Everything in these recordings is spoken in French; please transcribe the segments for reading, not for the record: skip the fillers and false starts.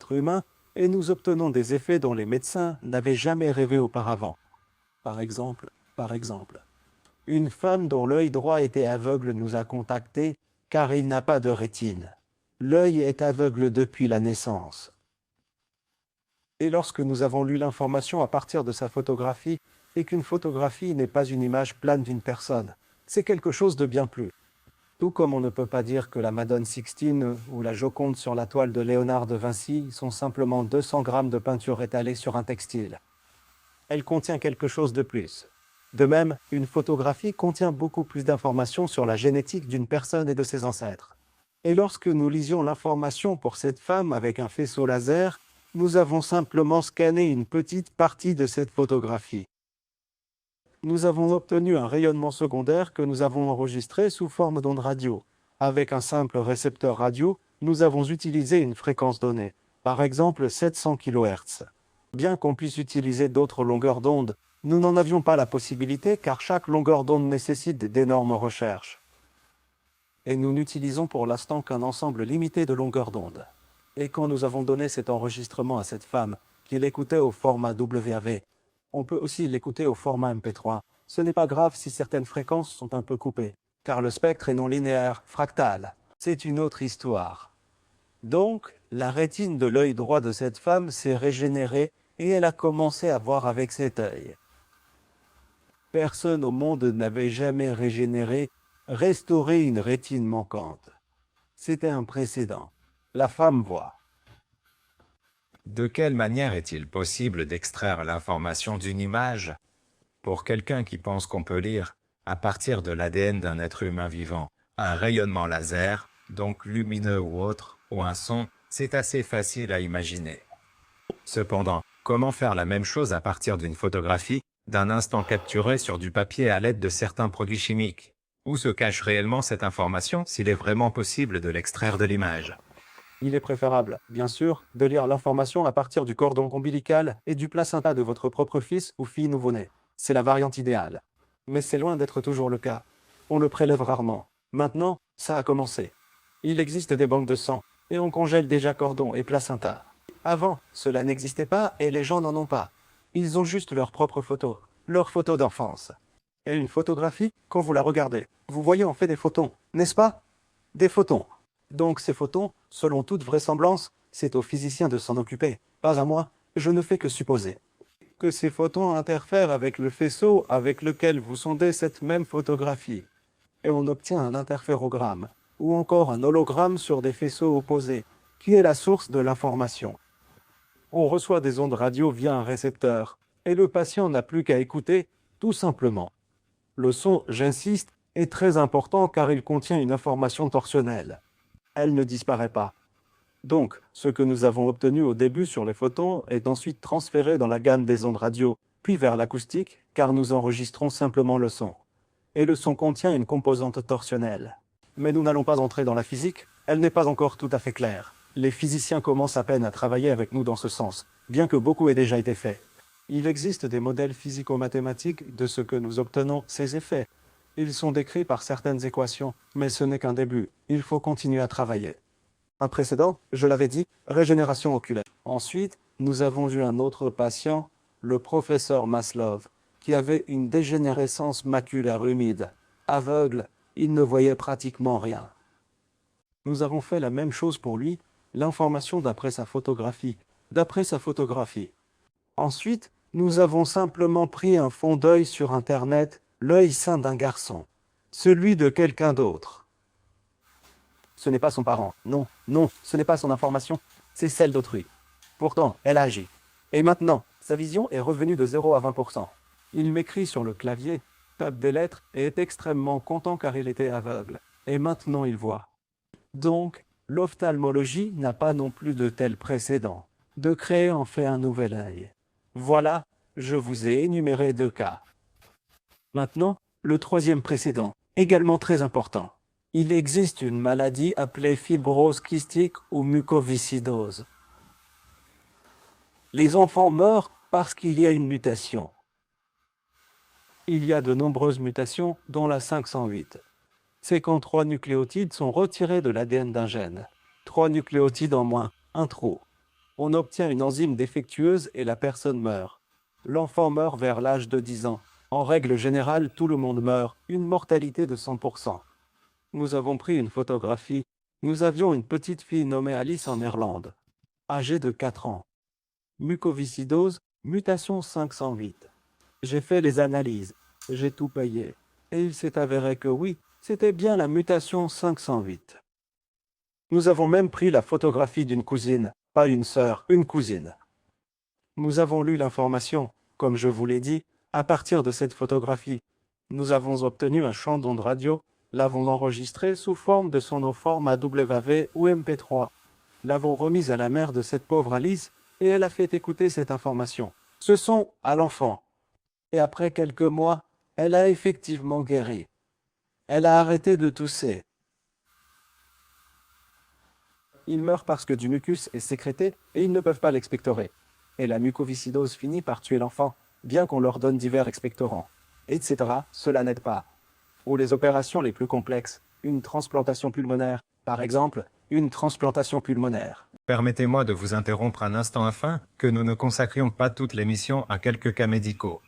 l'être humain et nous obtenons des effets dont les médecins n'avaient jamais rêvé auparavant. Par exemple, une femme dont l'œil droit était aveugle nous a contactés car il n'a pas de rétine. L'œil est aveugle depuis la naissance. Et lorsque nous avons lu l'information à partir de sa photographie, et qu'une photographie n'est pas une image plane d'une personne, c'est quelque chose de bien plus. Tout comme on ne peut pas dire que la Madone Sixtine ou la Joconde sur la toile de Léonard de Vinci sont simplement 200 grammes de peinture étalée sur un textile. Elle contient quelque chose de plus. De même, une photographie contient beaucoup plus d'informations sur la génétique d'une personne et de ses ancêtres. Et lorsque nous lisions l'information pour cette femme avec un faisceau laser, nous avons simplement scanné une petite partie de cette photographie. Nous avons obtenu un rayonnement secondaire que nous avons enregistré sous forme d'onde radio. Avec un simple récepteur radio, nous avons utilisé une fréquence donnée, par exemple 700 kHz. Bien qu'on puisse utiliser d'autres longueurs d'onde, nous n'en avions pas la possibilité car chaque longueur d'onde nécessite d'énormes recherches. Et nous n'utilisons pour l'instant qu'un ensemble limité de longueurs d'onde. Et quand nous avons donné cet enregistrement à cette femme, qui l'écoutait au format WAV, on peut aussi l'écouter au format MP3. Ce n'est pas grave si certaines fréquences sont un peu coupées, car le spectre est non linéaire, fractal. C'est une autre histoire. Donc, la rétine de l'œil droit de cette femme s'est régénérée et elle a commencé à voir avec cet œil. Personne au monde n'avait jamais restauré une rétine manquante. C'était un précédent. La femme voit. De quelle manière est-il possible d'extraire l'information d'une image? Pour quelqu'un qui pense qu'on peut lire, à partir de l'ADN d'un être humain vivant, un rayonnement laser, donc lumineux ou autre, ou un son, c'est assez facile à imaginer. Cependant, comment faire la même chose à partir d'une photographie, d'un instant capturé sur du papier à l'aide de certains produits chimiques? Où se cache réellement cette information s'il est vraiment possible de l'extraire de l'image? Il est préférable, bien sûr, de lire l'information à partir du cordon ombilical et du placenta de votre propre fils ou fille nouveau-né. C'est la variante idéale. Mais c'est loin d'être toujours le cas. On le prélève rarement. Maintenant, ça a commencé. Il existe des banques de sang, et on congèle déjà cordon et placenta. Avant, cela n'existait pas et les gens n'en ont pas. Ils ont juste leurs propres photos, leurs photos d'enfance. Et une photographie, quand vous la regardez, vous voyez en fait des photons, n'est-ce pas? Des photons. Donc ces photons, selon toute vraisemblance, c'est aux physiciens de s'en occuper, pas à moi, je ne fais que supposer. Que ces photons interfèrent avec le faisceau avec lequel vous sondez cette même photographie. Et on obtient un interférogramme, ou encore un hologramme sur des faisceaux opposés, qui est la source de l'information. On reçoit des ondes radio via un récepteur, et le patient n'a plus qu'à écouter, tout simplement. Le son, j'insiste, est très important car il contient une information torsionnelle. Elle ne disparaît pas. Donc, ce que nous avons obtenu au début sur les photons est ensuite transféré dans la gamme des ondes radio, puis vers l'acoustique, car nous enregistrons simplement le son. Et le son contient une composante torsionnelle. Mais nous n'allons pas entrer dans la physique, elle n'est pas encore tout à fait claire. Les physiciens commencent à peine à travailler avec nous dans ce sens, bien que beaucoup ait déjà été fait. Il existe des modèles physico-mathématiques de ce que nous obtenons, ces effets. Ils sont décrits par certaines équations, mais ce n'est qu'un début. Il faut continuer à travailler. Un précédent, je l'avais dit, régénération oculaire. Ensuite, nous avons eu un autre patient, le professeur Maslov, qui avait une dégénérescence maculaire humide. Aveugle, il ne voyait pratiquement rien. Nous avons fait la même chose pour lui, l'information d'après sa photographie. Ensuite, nous avons simplement pris un fond d'œil sur Internet, l'œil sain d'un garçon, celui de quelqu'un d'autre. Ce n'est pas son parent, non, ce n'est pas son information, c'est celle d'autrui. Pourtant, elle agit. Et maintenant, sa vision est revenue de 0 à 20%. Il m'écrit sur le clavier, tape des lettres et est extrêmement content car il était aveugle. Et maintenant il voit. Donc, l'ophtalmologie n'a pas non plus de tel précédent, de créer en fait un nouvel œil. Voilà, je vous ai énuméré 2 cas. Maintenant, le troisième précédent, également très important. Il existe une maladie appelée fibrose kystique ou mucoviscidose. Les enfants meurent parce qu'il y a une mutation. Il y a de nombreuses mutations, dont la 508. C'est quand 3 nucléotides sont retirés de l'ADN d'un gène. 3 nucléotides en moins, un trou. On obtient une enzyme défectueuse et la personne meurt. L'enfant meurt vers l'âge de 10 ans. En règle générale, tout le monde meurt, une mortalité de 100%. Nous avons pris une photographie. Nous avions une petite fille nommée Alice en Irlande, âgée de 4 ans. Mucoviscidose, mutation 508. J'ai fait les analyses, j'ai tout payé, et il s'est avéré que oui, c'était bien la mutation 508. Nous avons même pris la photographie d'une cousine, pas une sœur, une cousine. Nous avons lu l'information, comme je vous l'ai dit, à partir de cette photographie. Nous avons obtenu un champ d'ondes radio, l'avons enregistré sous forme de sonoforme AWV ou MP3. L'avons remise à la mère de cette pauvre Alice, et elle a fait écouter cette information. Ce son à l'enfant. Et après quelques mois, elle a effectivement guéri. Elle a arrêté de tousser. Ils meurent parce que du mucus est sécrété et ils ne peuvent pas l'expectorer. Et la mucoviscidose finit par tuer l'enfant, bien qu'on leur donne divers expectorants, etc. Cela n'aide pas. Ou les opérations les plus complexes, une transplantation pulmonaire, par exemple, une transplantation pulmonaire. Permettez-moi de vous interrompre un instant afin que nous ne consacrions pas toute l'émission à quelques cas médicaux.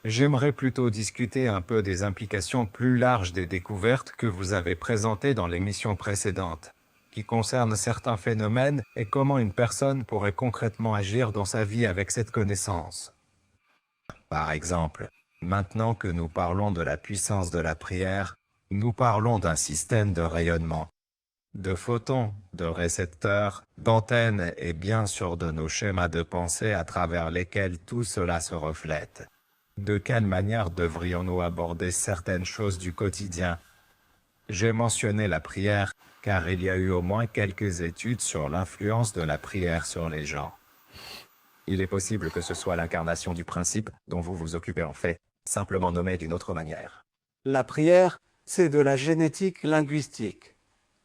J'aimerais plutôt discuter un peu des implications plus larges des découvertes que vous avez présentées dans l'émission précédente, qui concernent certains phénomènes et comment une personne pourrait concrètement agir dans sa vie avec cette connaissance. Par exemple, maintenant que nous parlons de la puissance de la prière, nous parlons d'un système de rayonnement, de photons, de récepteurs, d'antennes et bien sûr de nos schémas de pensée à travers lesquels tout cela se reflète. De quelle manière devrions-nous aborder certaines choses du quotidien? J'ai mentionné la prière, car il y a eu au moins quelques études sur l'influence de la prière sur les gens. Il est possible que ce soit l'incarnation du principe dont vous vous occupez en fait, simplement nommé d'une autre manière. La prière, c'est de la génétique linguistique.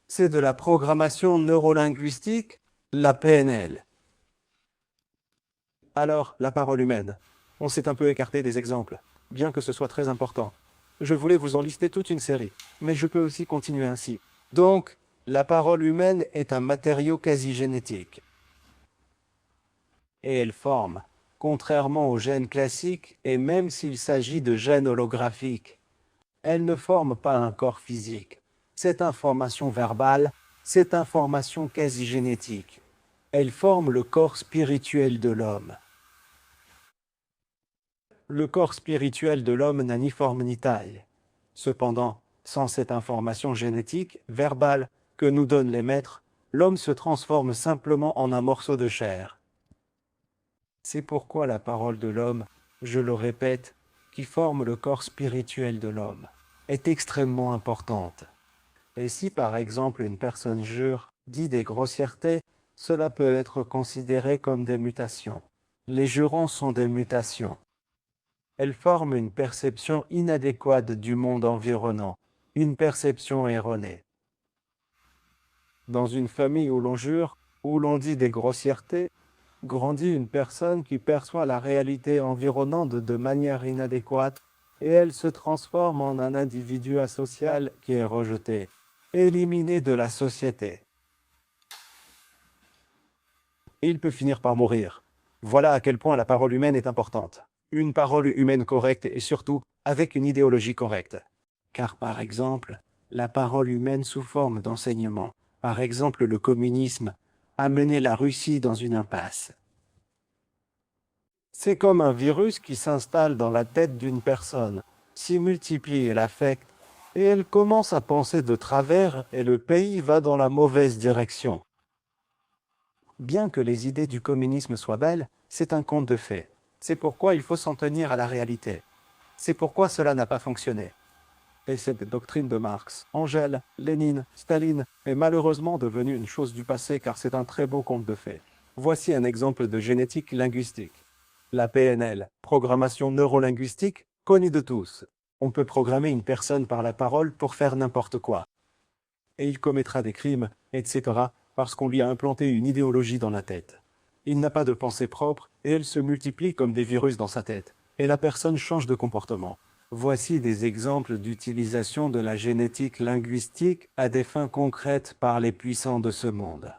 C'est de la programmation neurolinguistique, la PNL. Alors, la parole humaine. On s'est un peu écarté des exemples, bien que ce soit très important. Je voulais vous en lister toute une série, mais je peux aussi continuer ainsi. Donc, la parole humaine est un matériau quasi génétique. Et elle forme, contrairement aux gènes classiques, et même s'il s'agit de gènes holographiques, elle ne forme pas un corps physique. Cette information verbale, cette information quasi génétique, elle forme le corps spirituel de l'homme. Le corps spirituel de l'homme n'a ni forme ni taille. Cependant, sans cette information génétique, verbale, que nous donnent les maîtres, l'homme se transforme simplement en un morceau de chair. C'est pourquoi la parole de l'homme, je le répète, qui forme le corps spirituel de l'homme, est extrêmement importante. Et si par exemple une personne jure, dit des grossièretés, cela peut être considéré comme des mutations. Les jurons sont des mutations. Elles forment une perception inadéquate du monde environnant, une perception erronée. Dans une famille où l'on jure, où l'on dit des grossièretés, grandit une personne qui perçoit la réalité environnante de manière inadéquate et elle se transforme en un individu asocial qui est rejeté, éliminé de la société. Il peut finir par mourir. Voilà à quel point la parole humaine est importante. Une parole humaine correcte et surtout avec une idéologie correcte. Car par exemple, la parole humaine sous forme d'enseignement, par exemple le communisme, a mené la Russie dans une impasse. C'est comme un virus qui s'installe dans la tête d'une personne, s'y multiplie et l'affecte, et elle commence à penser de travers et le pays va dans la mauvaise direction. Bien que les idées du communisme soient belles, c'est un conte de fées. C'est pourquoi il faut s'en tenir à la réalité. C'est pourquoi cela n'a pas fonctionné. Et cette doctrine de Marx, Engels, Lénine, Staline est malheureusement devenue une chose du passé car c'est un très beau conte de fées. Voici un exemple de génétique linguistique. La PNL, programmation neurolinguistique, connue de tous. On peut programmer une personne par la parole pour faire n'importe quoi. Et il commettra des crimes, etc., parce qu'on lui a implanté une idéologie dans la tête. Il n'a pas de pensée propre et elle se multiplie comme des virus dans sa tête. Et la personne change de comportement. Voici des exemples d'utilisation de la génétique linguistique à des fins concrètes par les puissants de ce monde.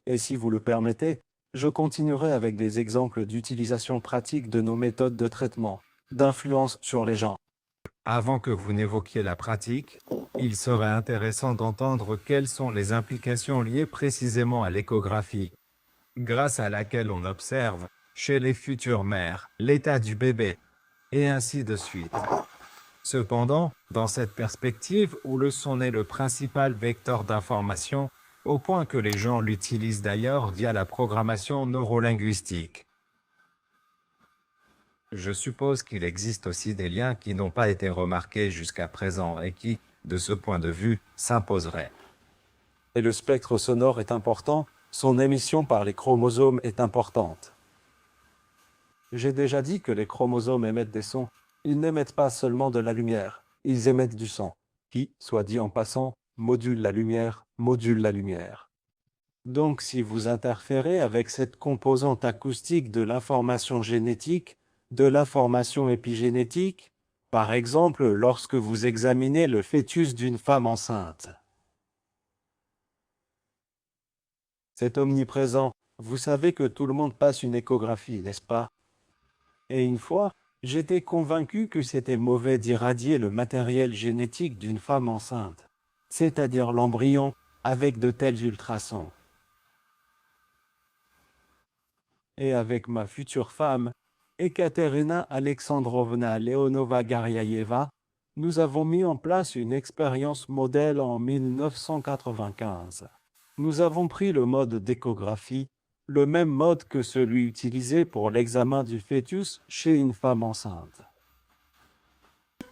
Et si vous le permettez, je continuerai avec des exemples d'utilisation pratique de nos méthodes de traitement, d'influence sur les gens. Avant que vous n'évoquiez la pratique, il serait intéressant d'entendre quelles sont les implications liées précisément à l'échographie, grâce à laquelle on observe, chez les futures mères, l'état du bébé, et ainsi de suite. Cependant, dans cette perspective où le son est le principal vecteur d'information, au point que les gens l'utilisent d'ailleurs via la programmation neurolinguistique. Je suppose qu'il existe aussi des liens qui n'ont pas été remarqués jusqu'à présent et qui, de ce point de vue, s'imposeraient. Et le spectre sonore est important, son émission par les chromosomes est importante. J'ai déjà dit que les chromosomes émettent des sons. Ils n'émettent pas seulement de la lumière, ils émettent du son, qui, soit dit en passant, module la lumière, module la lumière. Donc si vous interférez avec cette composante acoustique de l'information génétique, de l'information épigénétique, par exemple lorsque vous examinez le fœtus d'une femme enceinte. C'est omniprésent. Vous savez que tout le monde passe une échographie, n'est-ce pas? Et une fois, j'étais convaincu que c'était mauvais d'irradier le matériel génétique d'une femme enceinte, c'est-à-dire l'embryon, avec de tels ultrasons. Et avec ma future femme, Ekaterina Alexandrovna Leonova-Garyaeva, nous avons mis en place une expérience modèle en 1995. Nous avons pris le mode d'échographie, le même mode que celui utilisé pour l'examen du fœtus chez une femme enceinte.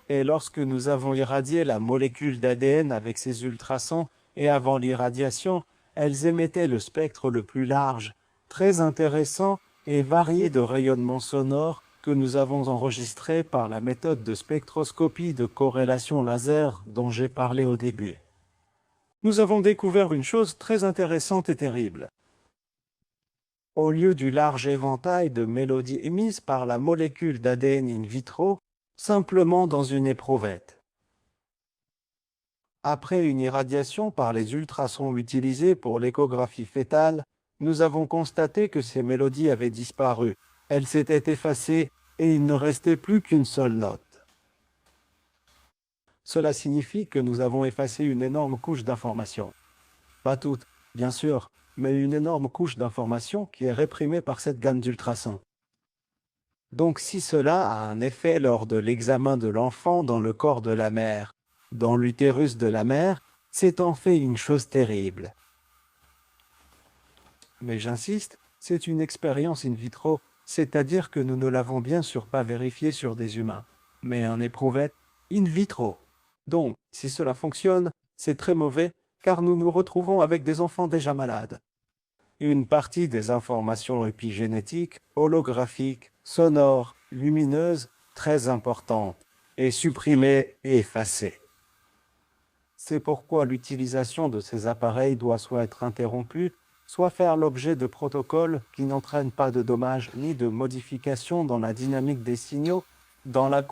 Et lorsque nous avons irradié la molécule d'ADN avec ces ultrasons, et avant l'irradiation, elles émettaient le spectre le plus large, très intéressant et varié de rayonnements sonores que nous avons enregistré par la méthode de spectroscopie de corrélation laser dont j'ai parlé au début. Nous avons découvert une chose très intéressante et terrible. Au lieu du large éventail de mélodies émises par la molécule d'ADN in vitro, simplement dans une éprouvette. Après une irradiation par les ultrasons utilisés pour l'échographie fœtale, nous avons constaté que ces mélodies avaient disparu. Elles s'étaient effacées et il ne restait plus qu'une seule note. Cela signifie que nous avons effacé une énorme couche d'informations. Pas toutes, bien sûr, mais une énorme couche d'informations qui est réprimée par cette gamme d'ultrasons. Donc si cela a un effet lors de l'examen de l'enfant dans le corps de la mère, dans l'utérus de la mère, c'est en fait une chose terrible. Mais j'insiste, c'est une expérience in vitro, c'est-à-dire que nous ne l'avons bien sûr pas vérifié sur des humains, mais en éprouvette in vitro. Donc, si cela fonctionne, c'est très mauvais, car nous nous retrouvons avec des enfants déjà malades. Une partie des informations épigénétiques, holographiques, sonores, lumineuses, très importantes, est supprimée et effacée. C'est pourquoi l'utilisation de ces appareils doit soit être interrompue, soit faire l'objet de protocoles qui n'entraînent pas de dommages ni de modifications dans la dynamique des signaux, dans l'acoustique.